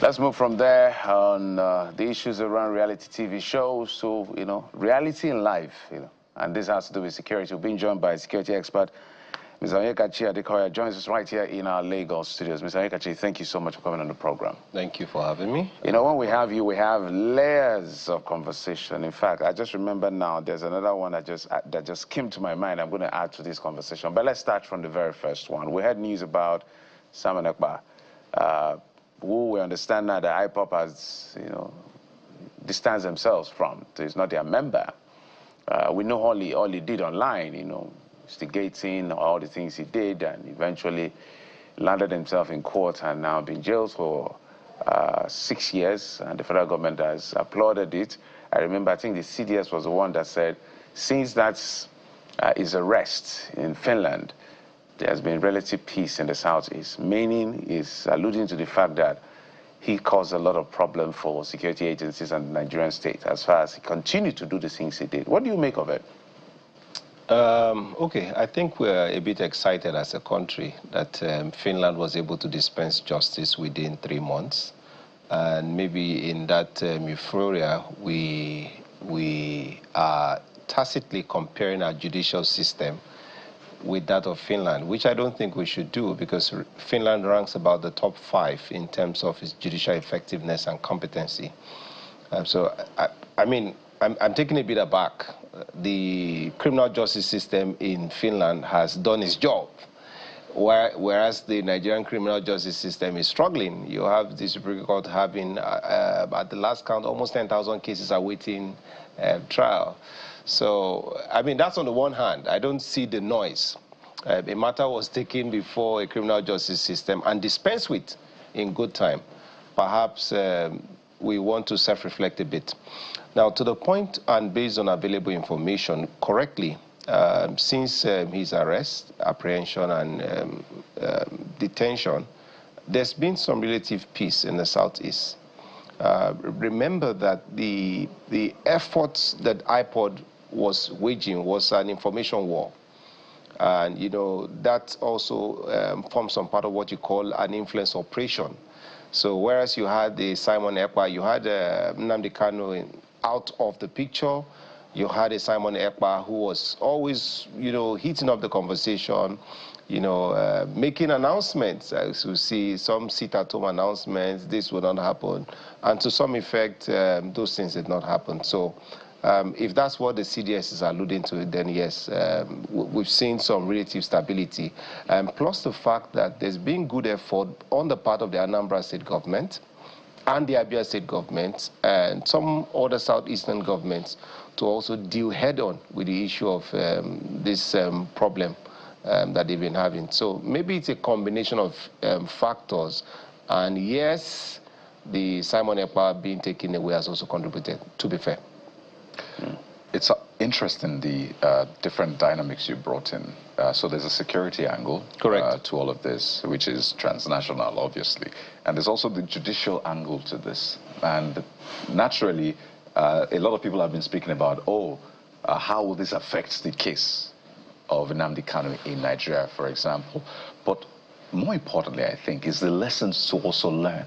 Let's move from there on the issues around reality TV shows. So, reality in life, and this has to do with security. We're being joined by a security expert, Mr. Onyekachi joins us right here in our Lagos studios. Mr. Onyekachi, thank you so much for coming on the program. Thank you for having me. When we have you, we have layers of conversation. In fact, I just remember now there's another one that just came to my mind. I'm going to add to this conversation. But let's start from the very first one. We had news about Simon Ekpa, who we understand now that IPOP has, distanced themselves from. So he's not their member. We know all he did online, instigating all the things he did, and eventually landed himself in court and now been jailed for 6 years, and the federal government has applauded it. I remember, I think the CDS was the one that said, since that's his arrest in Finland, there has been relative peace in the Southeast, meaning is alluding to the fact that he caused a lot of problem for security agencies and the Nigerian state as far as he continued to do the things he did. What do you make of it? Okay, I think we're a bit excited as a country that Finland was able to dispense justice within 3 months. And maybe in that euphoria, we are tacitly comparing our judicial system with that of Finland, which I don't think we should do, because Finland ranks about the top 5 in terms of its judicial effectiveness and competency. I'm taken a bit aback. The criminal justice system in Finland has done its job, whereas the Nigerian criminal justice system is struggling. You have the Supreme Court having, at the last count, almost 10,000 cases awaiting trial. So, that's on the one hand. I don't see the noise. A matter was taken before a criminal justice system and dispensed with in good time. Perhaps we want to self-reflect a bit. Now, to the point, and based on available information, correctly, since his arrest, apprehension, and detention, there's been some relative peace in the Southeast. Remember that the efforts that IPOD was waging was an information war. And, that also forms some part of what you call an influence operation. So whereas you had the Simon Ekpa, you had Nnamdi Kanu out of the picture, you had a Simon Ekpa who was always, heating up the conversation, making announcements. As you see, some sit-at-home announcements, this will not happen. And to some effect, those things did not happen. So if that's what the CDS is alluding to, then yes, we've seen some relative stability. Plus the fact that there's been good effort on the part of the Anambra state government and the Abia state government and some other southeastern governments to also deal head-on with the issue of this problem that they've been having. So maybe it's a combination of factors. And yes, the Simon Ekpa being taken away has also contributed, to be fair. It's interesting, the different dynamics you brought in. So there's a security angle to all of this, which is transnational, obviously. And there's also the judicial angle to this. And naturally, a lot of people have been speaking about, how will this affect the case of Nnamdi Kanu in Nigeria, for example. But more importantly, I think, is the lessons to also learn,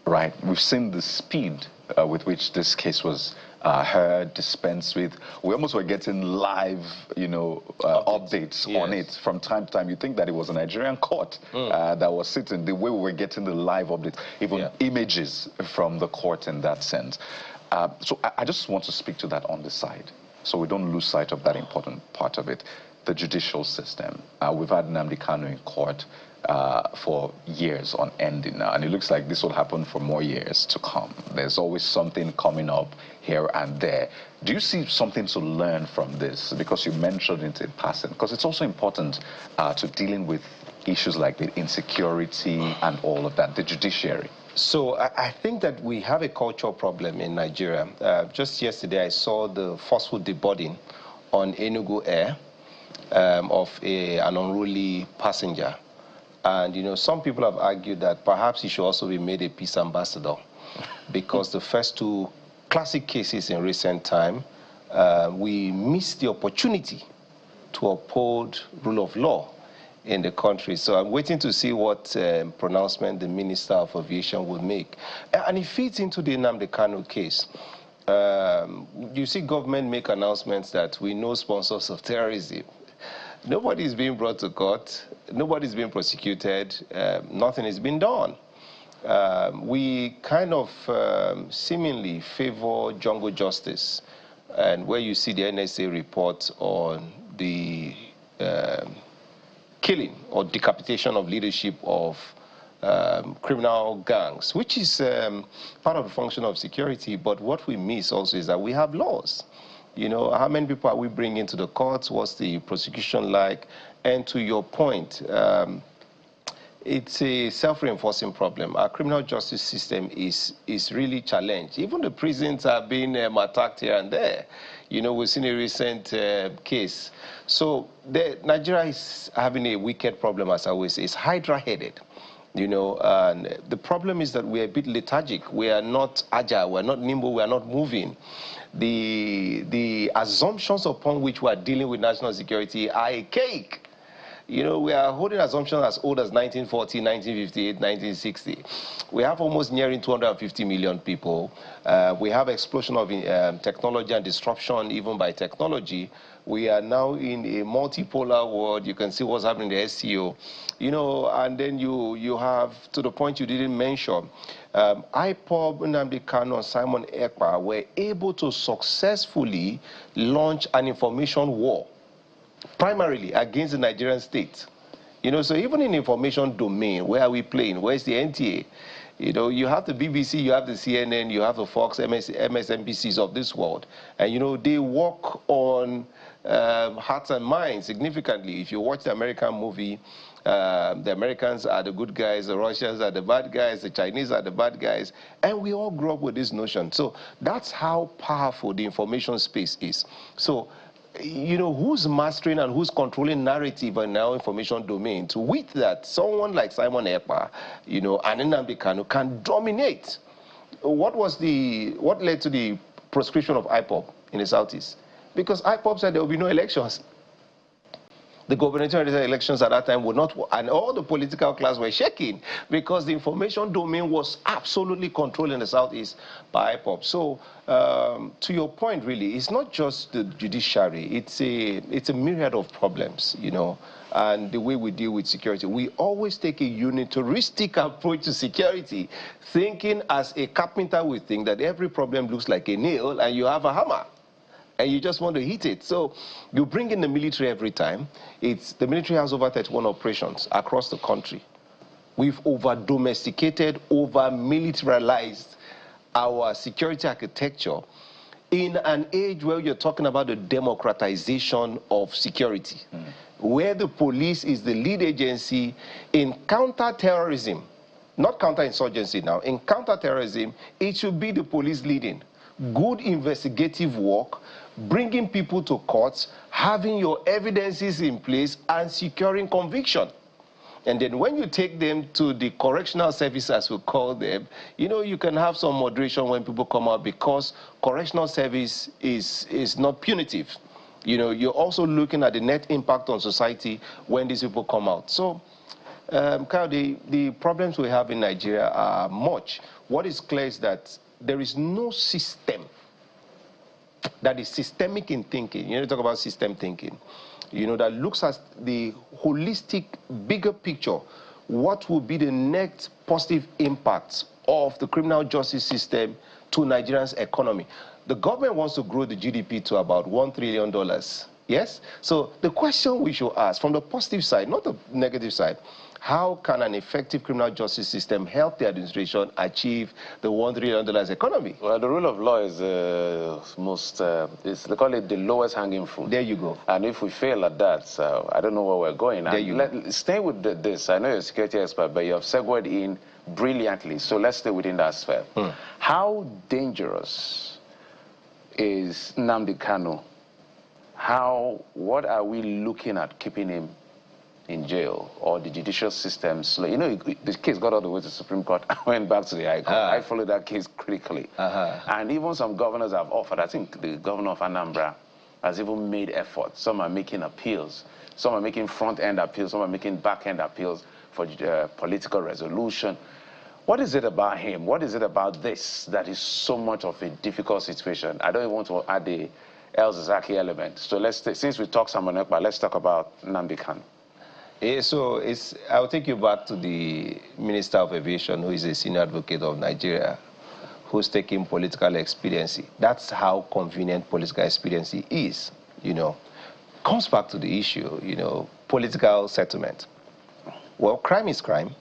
right? We've seen the speed with which this case was heard, dispensed with. We almost were getting live, updates on it from time to time. You think that it was a Nigerian court that was sitting, the way we were getting the live updates, even images from the court in that sense. So I just want to speak to that on the side, so we don't lose sight of that important part of it. The judicial system. We've had Nnamdi Kanu in court for years on ending now, and it looks like this will happen for more years to come. There's always something coming up here and there. Do you see something to learn from this? Because you mentioned it in passing, because it's also important to dealing with issues like the insecurity and all of that, the judiciary. So I think that we have a cultural problem in Nigeria. Just yesterday I saw the forceful deboarding on Enugu Air of an unruly passenger. And, some people have argued that perhaps he should also be made a peace ambassador, because the first 2 classic cases in recent time, we missed the opportunity to uphold rule of law in the country. So I'm waiting to see what pronouncement the Minister of Aviation will make. And it fits into the Nnamdi Kanu case. You see government make announcements that we know sponsors of terrorism. Nobody is being brought to court. Nobody is being prosecuted. Nothing is being done. We kind of seemingly favor jungle justice, and where you see the NSA report on the killing or decapitation of leadership of criminal gangs, which is part of the function of security. But what we miss also is that we have laws. You know, how many people are we bringing to the courts? What's the prosecution like? And to your point, it's a self-reinforcing problem. Our criminal justice system is really challenged. Even the prisons are being attacked here and there. You know, we've seen a recent case. So Nigeria is having a wicked problem, as I always say. It's hydra-headed. You know, and the problem is that we're a bit lethargic. We are not agile. We're not nimble. We're not moving. The assumptions upon which we are dealing with national security are a cake. You know, we are holding assumptions as old as 1940, 1958, 1960. We have almost nearing 250 million people. We have explosion of technology and disruption even by technology. We are now in a multipolar world. You can see what's happening in the SEO. You know, and then you have, to the point you didn't mention, IPOB, Nnamdi Kanu, and Simon Ekpa were able to successfully launch an information war, primarily against the Nigerian state. You know, so even in information domain, where are we playing? Where's the NTA? You know, you have the BBC, you have the CNN, you have the Fox, MSNBCs of this world. And, you know, they work on hearts and minds significantly. If you watch the American movie, the Americans are the good guys, the Russians are the bad guys, the Chinese are the bad guys. And we all grew up with this notion. So that's how powerful the information space is. So, you know, who's mastering and who's controlling narrative in our information domain to wit that someone like Simon Ekpa, you know, and Nnamdi Kanu can dominate. What led to the proscription of IPOB in the Southeast? Because IPOB said there will be no elections. The gubernatorial elections at that time would not, and all the political class were shaking because the information domain was absolutely controlled in the Southeast by IPOB. So, to your point, really, it's not just the judiciary. It's a myriad of problems, you know, and the way we deal with security. We always take a unitaristic approach to security, thinking as a carpenter would think that every problem looks like a nail and you have a hammer, and you just want to hit it. So you bring in the military every time. The military has over 31 operations across the country. We've over-domesticated, over-militarized our security architecture in an age where you're talking about the democratization of security, where the police is the lead agency in counter-terrorism, not counter-insurgency now. In counter-terrorism, it should be the police leading. Good investigative work, bringing people to courts, having your evidences in place, and securing conviction. And then when you take them to the correctional service, as we call them, you know, you can have some moderation when people come out because correctional service is not punitive. You know, you're also looking at the net impact on society when these people come out. So, Kyle, the problems we have in Nigeria are much. What is clear is that there is no system that is systemic in thinking. You know, talk about system thinking, you know, that looks at the holistic, bigger picture. What will be the next positive impacts of the criminal justice system to Nigeria's economy? The government wants to grow the GDP to about $1 trillion. Yes? So the question we should ask from the positive side, not the negative side, how can an effective criminal justice system help the administration achieve the $1 trillion economy? Well, the rule of law is they call it the lowest hanging fruit. There you go. And if we fail at that, I don't know where we're going. There you go. Stay with this. I know you're a security expert, but you have segued in brilliantly. So let's stay within that sphere. How dangerous is Nnamdi Kanu? What are we looking at keeping him in jail, or the judicial system? You know, the case got all the way to the Supreme Court. I went back to the High Court. I followed that case critically. And even some governors have offered. I think the governor of Anambra has even made efforts. Some are making appeals Some are making front-end appeals. Some are making back-end appeals for political resolution. What is it about him? What is it about this that is so much of a difficult situation? I don't even want to add the El Zazaki element. So since we talked Simon Ekpa, let's talk about Nnamdi Kanu. So I'll take you back to the Minister of Aviation, who is a senior advocate of Nigeria, who's taking political expediency. That's how convenient political expediency is, Comes back to the issue, political settlement. Well, crime is crime.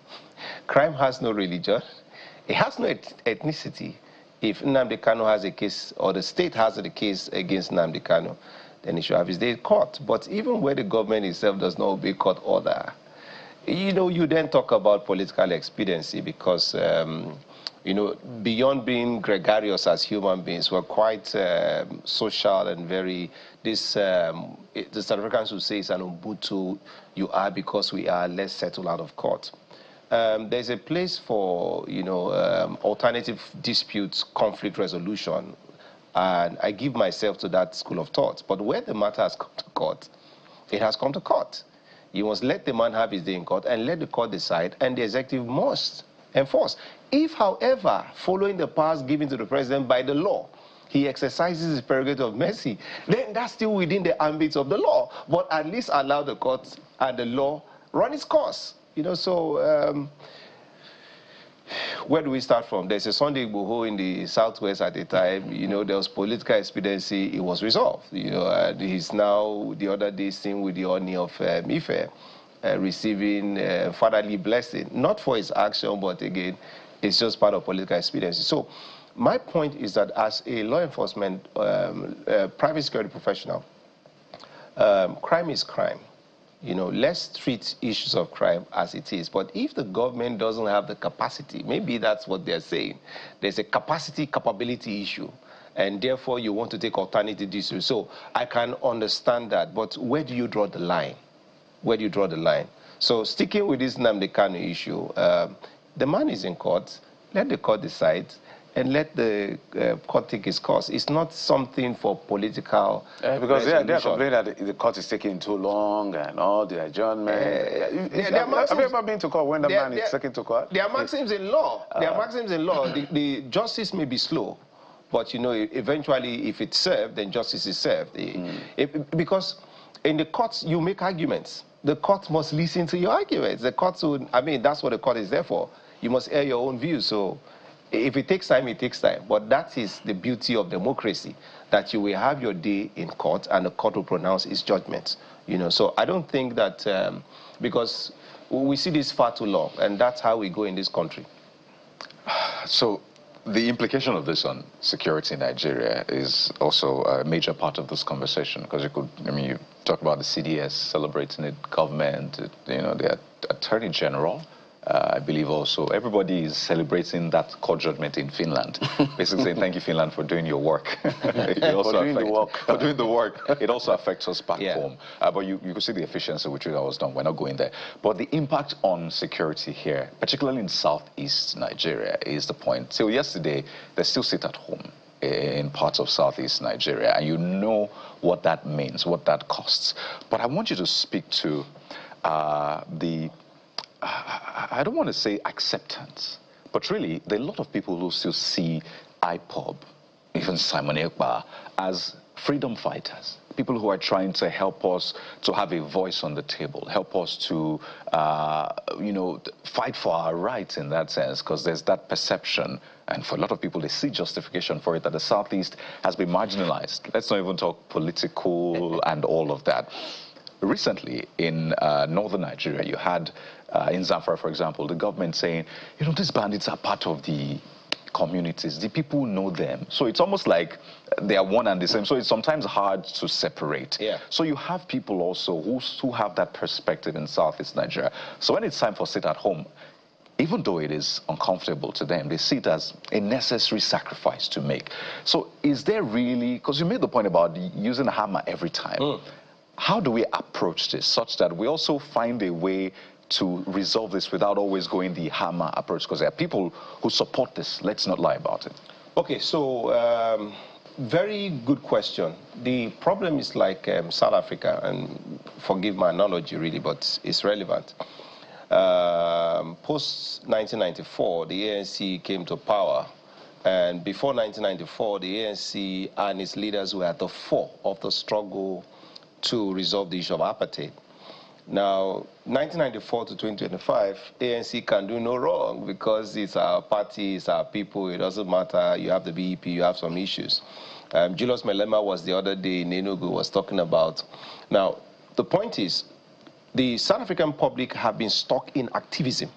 Crime has no religion. It has no ethnicity. If Nnamdi Kanu has a case, or the state has a case against Nnamdi Kanu, then it should have his day in court. But even where the government itself does not obey court order, you then talk about political expediency because, beyond being gregarious as human beings, we're quite social and very, the South Africans would say it's an Ubuntu, you are because we are, let's settle out of court. There's a place for, alternative disputes, conflict resolution, and I give myself to that school of thought. But where the matter has come to court, it has come to court. You must let the man have his day in court and let the court decide, and the executive must enforce. If, however, following the powers given to the president by the law, he exercises his prerogative of mercy, then that's still within the ambit of the law. But at least allow the court and the law run its course. Where do we start from? There's a Sunday Igboho in the Southwest at the time. There was political expediency. It was resolved. And he's now, the other day, seen with the Oni of Ife, receiving fatherly blessing. Not for his action, but again, it's just part of political expediency. So my point is that as a law enforcement, private security professional, crime is crime. Let's treat issues of crime as it is. But if the government doesn't have the capacity, maybe that's what they're saying. There's a capability issue, and therefore you want to take alternative issues. So I can understand that, but where do you draw the line? Where do you draw the line? So sticking with this Nnamdi Kanu issue, the man is in court. Let the court decide, and let the court take its course. It's not something for political because they're complaining that the court is taking too long and all the adjournment. Have you ever been to court when the man is taken to court? There are maxims in law. There are maxims in law. The justice may be slow, but eventually, if it's served, then justice is served. Because in the courts, you make arguments. The court must listen to your arguments. The courts would, that's what the court is there for. You must air your own views. So if it takes time, it takes time. But that is the beauty of democracy, that you will have your day in court and the court will pronounce its judgment. So I don't think that, because we see this far too long, and that's how we go in this country. So the implication of this on security in Nigeria is also a major part of this conversation, because you talk about the CDS celebrating it, government, the Attorney General. I believe also everybody is celebrating that court judgment in Finland, basically saying thank you, Finland, for doing your work. For doing the work. It also affects us back home. But you can see the efficiency with which that was done. We're not going there. But the impact on security here, particularly in southeast Nigeria, is the point. So yesterday, they still sit at home in parts of southeast Nigeria, and you know what that means, what that costs. But I want you to speak to I don't want to say acceptance, but really, there are a lot of people who still see IPOB, even Simon Ekpa, as freedom fighters. People who are trying to help us to have a voice on the table, help us to, fight for our rights in that sense, because there's that perception, and for a lot of people, they see justification for it, that the Southeast has been marginalized. Let's not even talk political and all of that. Recently, in northern Nigeria, you had, in Zamfara, for example, the government saying, these bandits are part of the communities. The people know them. So it's almost like they are one and the same. So it's sometimes hard to separate. So you have people also who have that perspective in Southeast Nigeria. So when it's time for sit at home, even though it is uncomfortable to them, they see it as a necessary sacrifice to make. So is there really, because you made the point about using a hammer every time. How do we approach this such that we also find a way to resolve this without always going the hammer approach? Because there are people who support this. Let's not lie about it. Okay, so Very good question. The problem is like South Africa, and forgive my analogy really, but it's relevant. Post-1994, the ANC came to power, and before 1994, the ANC and its leaders were at the fore of the struggle to resolve the issue of apartheid. Now, 1994 to 2025, ANC can do no wrong because it's our party, it's our people, it doesn't matter. You have the BEP, you have some issues. Julius Malema was the other day in Enugu, was talking about. Now, the point is, the South African public have been stuck in activism.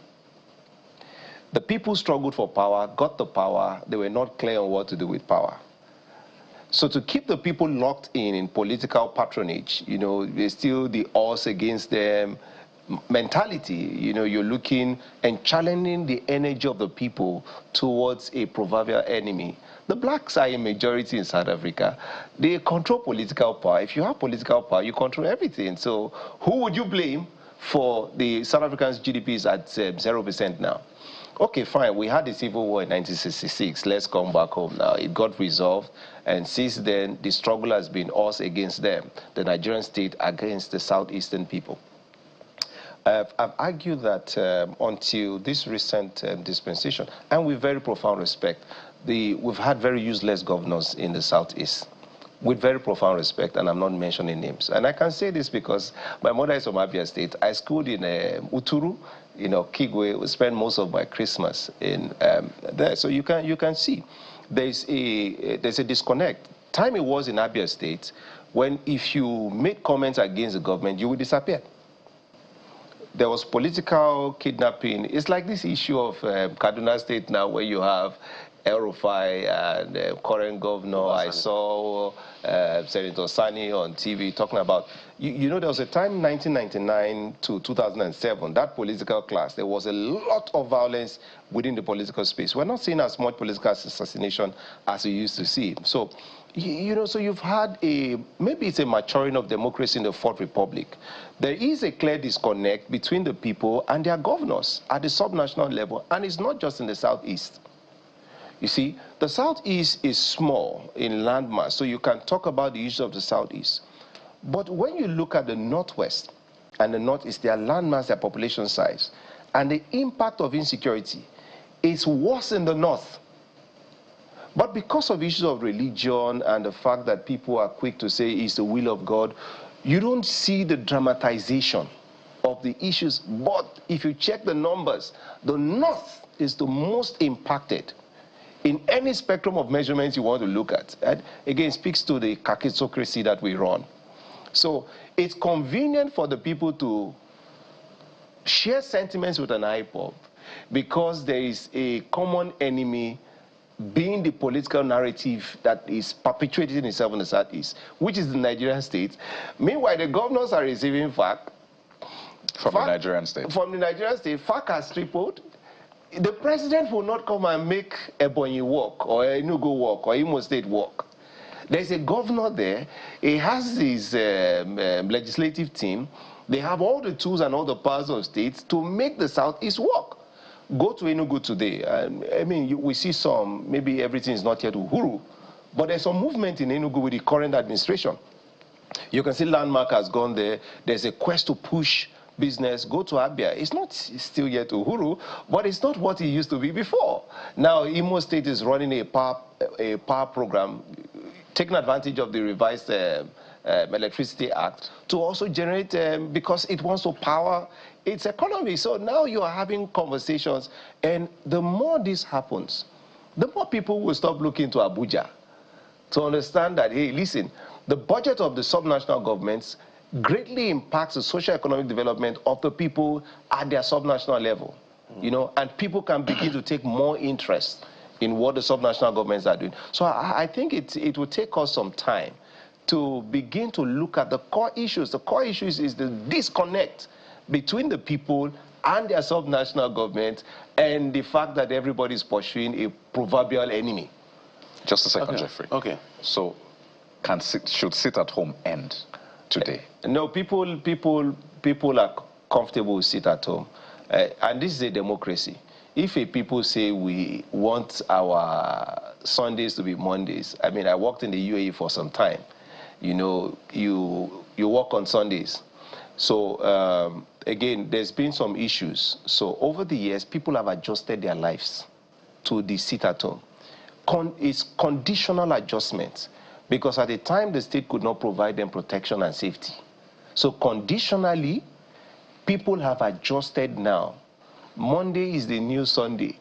The people struggled for power, got the power, they were not clear on what to do with power. So to keep the people locked in political patronage, you know, there's still the us against them mentality. You know, you're looking and challenging the energy of the people towards a proverbial enemy. The blacks are a majority in South Africa. They control political power. If you have political power, you control everything. So who would you blame for the South Africans' GDP is at 0% now? Okay, fine, we had the civil war in 1966. Let's come back home now. It got resolved, and since then, the struggle has been us against them, the Nigerian state against the southeastern people. I've argued that until this recent dispensation, and with very profound respect, we've had very useless governors in the southeast. With very profound respect, and I'm not mentioning names. And I can say this because my mother is from Abia State. I schooled in Uturu, you know, Kigwe. We spent most of my Christmas in there. So you can see there's a disconnect. Time it was in Abia State when if you made comments against the government, you would disappear. There was political kidnapping. It's like this issue of Kaduna State now, where you have El-Rufai and current governor. I saw Senator Sani on TV talking about, you know, there was a time, 1999 to 2007, that political class, there was a lot of violence within the political space. We're not seeing as much political assassination as we used to see. So, you know, so you've had maybe it's a maturing of democracy in the Fourth Republic. There is a clear disconnect between the people and their governors at the subnational level, and it's not just in the Southeast. You see, the Southeast is small in landmass, so you can talk about the issue of the Southeast. But when you look at the Northwest and the Northeast, their landmass, their population size, and the impact of insecurity, it's worse in the North. But because of issues of religion and the fact that people are quick to say it's the will of God, you don't see the dramatization of the issues. But if you check the numbers, the North is the most impacted in any spectrum of measurements you want to look at. And again, it speaks to the kakistocracy that we run. So it's convenient for the people to share sentiments with an IPOB because there is a common enemy being the political narrative that is perpetuating itself in the Southeast, which is the Nigerian state. Meanwhile, the governors are receiving FAC. From the Nigerian state. From the Nigerian state, FAC has tripled. The president will not come and make Ebonyi work, or Enugu work, or Imo State work. There's a governor there. He has his legislative team. They have all the tools and all the powers of states to make the Southeast work. Go to Enugu today. I mean, we see some, maybe everything is not yet uhuru, but there's some movement in Enugu with the current administration. You can see Landmark has gone there. There's a quest to push business. Go to Abia. It's not still yet uhuru, but it's not what it used to be before. Now, Imo State is running a power program, taking advantage of the revised Electricity Act to also generate, because it wants to power its economy. So now you are having conversations, and the more this happens, the more people will stop looking to Abuja to understand that, hey, listen, the budget of the subnational governments greatly impacts the socio-economic development of the people at their subnational level, you know, and people can begin to take more interest in what the subnational governments are doing. So I think it will take us some time to begin to look at the core issues. The core issues is the disconnect between the people and their subnational government and the fact that everybody is pursuing a proverbial enemy. Just a second, Jeffrey. Okay. So should sit at home end today? No, people are comfortable with sit at home. And this is a democracy. if a people say we want our Sundays to be Mondays, I mean, I worked in the UAE for some time. You know, you work on Sundays. So, again, there's been some issues. So over the years, people have adjusted their lives to the sit-at-home. It's conditional adjustment, because at the time, the state could not provide them protection and safety. So conditionally, people have adjusted now. Monday is the new Sunday.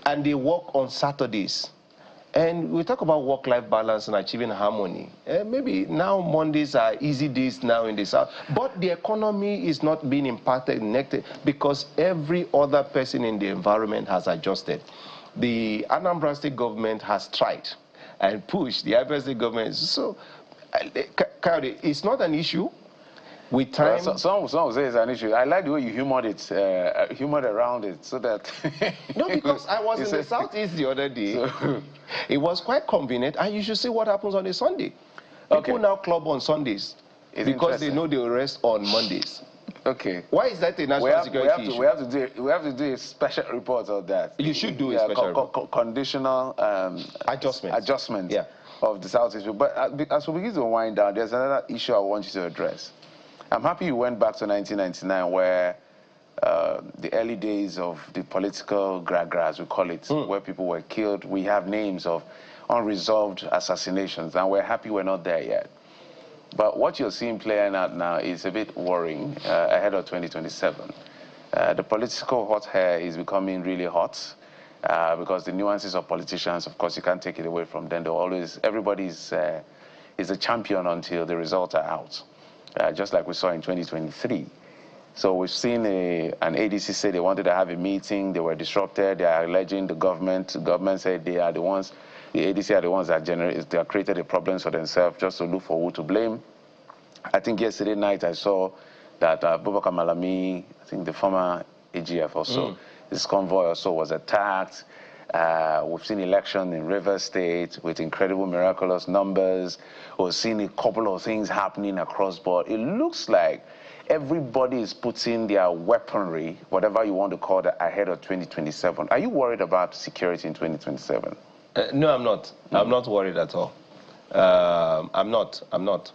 And they work on Saturdays. And we talk about work-life balance and achieving harmony. Maybe now Mondays are easy days now in the South. But the economy is not being impacted negatively because every other person in the environment has adjusted. The Anambra State government has tried and pushed the Abia State government. So, it's not an issue. With time, some will say it's an issue. I like the way you humored it, humored around it, so that. No, because I was in the Southeast the other day. So, it was quite convenient, and you should see what happens on a Sunday. People now club on Sundays because they know they will rest on Mondays. Okay. Why is that a national security issue? We have to do a special report on that. You should do a special report. Conditional adjustment of the Southeast. But as we begin to wind down, there's another issue I want you to address. I'm happy you went back to 1999, where the early days of the political gra-gra, as we call it, where people were killed. We have names of unresolved assassinations, and we're happy we're not there yet. But what you're seeing playing out now is a bit worrying ahead of 2027. The political hot air is becoming really hot because the nuances of politicians, of course, you can't take it away from them. Everybody is a champion until the results are out. Just like we saw in 2023. So we've seen an ADC say they wanted to have a meeting, they were disrupted, they are alleging the government. The government said they are the ones, the ADC are the ones that they have created the problems for themselves just to look for who to blame. I think yesterday night I saw that Abubakar Malami, I think the former AGF also, his convoy also was attacked. We've seen election in Rivers State with incredible, miraculous numbers. We've seen a couple of things happening across board. It looks like everybody is putting their weaponry, whatever you want to call it, ahead of 2027. Are you worried about security in 2027? No, I'm not. I'm not worried at all. I'm not.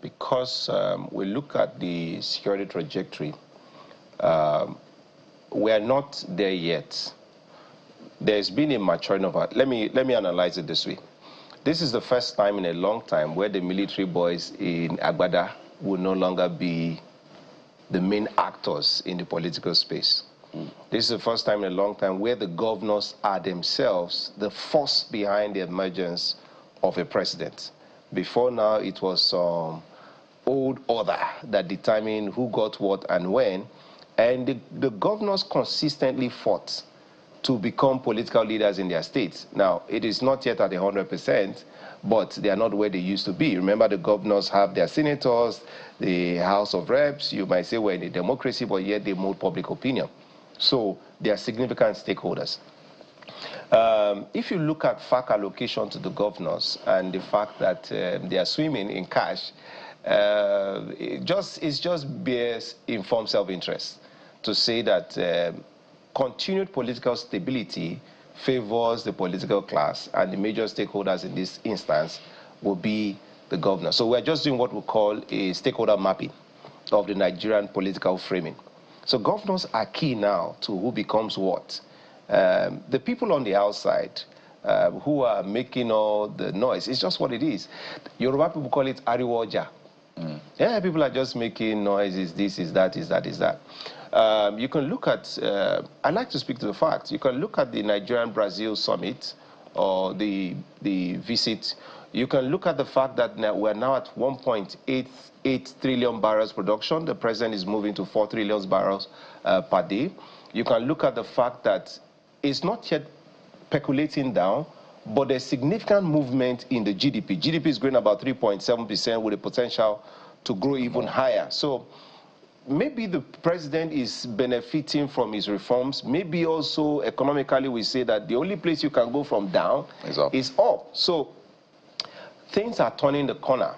Because we look at the security trajectory, we are not there yet. There's been a maturing of let me analyze it this way. This is the first time in a long time where the military boys in Agbada will no longer be the main actors in the political space. This is the first time in a long time where the governors are themselves the force behind the emergence of a president. Before now, it was some old order that determined who got what and when, and the governors consistently fought to become political leaders in their states. Now, it is not yet at 100%, but they are not where they used to be. Remember, the governors have their senators, the House of Reps. You might say we're in a democracy, but yet they mold public opinion. So they are significant stakeholders. If you look at FAC allocation to the governors and the fact that they are swimming in cash, it just bears informed self-interest to say that continued political stability favors the political class, and the major stakeholders in this instance will be the governor. So we're just doing what we call a stakeholder mapping of the Nigerian political framing. So governors are key now to who becomes what. The people on the outside who are making all the noise, it's just what it is. Yoruba people call it Ariwoja. Yeah, people are just making noises, this is that, is that, is that. You can look at, I like to speak to the facts. You can look at the Nigerian-Brazil summit or the visit. You can look at the fact that we're now at 1.88 trillion barrels production. The president is moving to 4 trillion barrels per day. You can look at the fact that it's not yet percolating down, but there's significant movement in the GDP. GDP is growing about 3.7% with a potential to grow even higher. So maybe the president is benefiting from his reforms. Maybe also economically we say that the only place you can go from down is up. So things are turning the corner.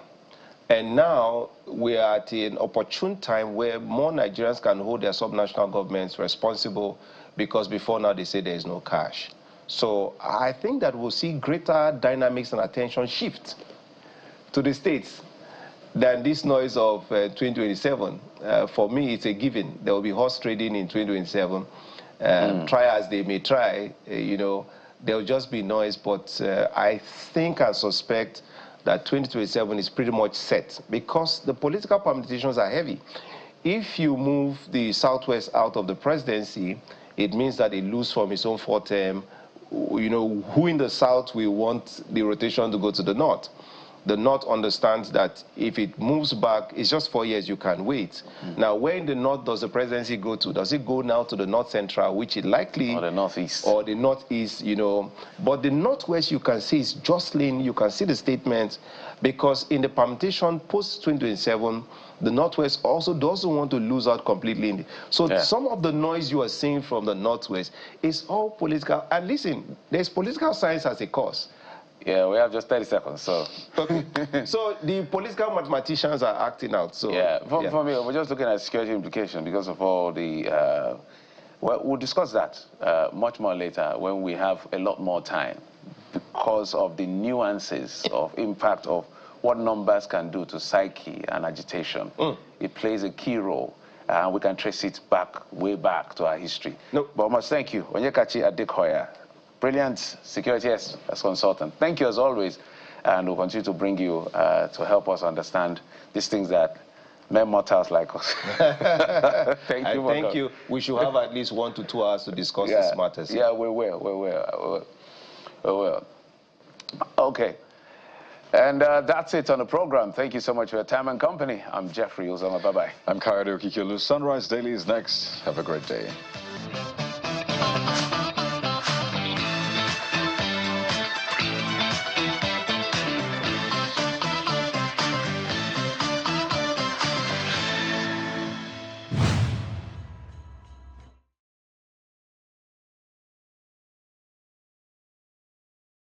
And now we are at an opportune time where more Nigerians can hold their subnational governments responsible, because before now they say there is no cash. So I think that we'll see greater dynamics and attention shift to the states than this noise of 2027. For me, it's a given. There will be horse trading in 2027. Try as they may try, you know, there will just be noise. But I think and suspect that 2027 is pretty much set, because the political permutations are heavy. If you move the Southwest out of the presidency, it means that it loses from its own 4th term. You know, who in the South will want the rotation to go to the North? The North understands that if it moves back, it's just 4 years, you can wait. Now, where in the North does the presidency go to? Does it go now to the North Central, which is likely... Or the Northeast. Or the Northeast, you know. But the Northwest, you can see, is jostling. You can see the statements, because in the permutation post-2027, the Northwest also doesn't want to lose out completely. So some of the noise you are seeing from the Northwest is all political. And listen, there's political science as a course. Yeah, we have just 30 seconds, so... Okay. So the political mathematicians are acting out, so... Yeah, for me, we're just looking at security implications because of all the... well, we'll discuss that much more later when we have a lot more time, because of the nuances of impact of what numbers can do to psyche and agitation. It plays a key role, and we can trace it back, way back to our history. But I must thank you, Onyekachi Adekoya, brilliant security as consultant. Thank you as always, and we'll continue to bring you to help us understand these things that mere mortals like us. Thank you. Thank you. We should have at least 1 to 2 hours to discuss these matters. Yeah, we will. Okay. And that's it on the program. Thank you so much for your time and company. I'm Jeffrey Uzama. Bye-bye. I'm Kayode Okikiolu. Sunrise Daily is next. Have a great day.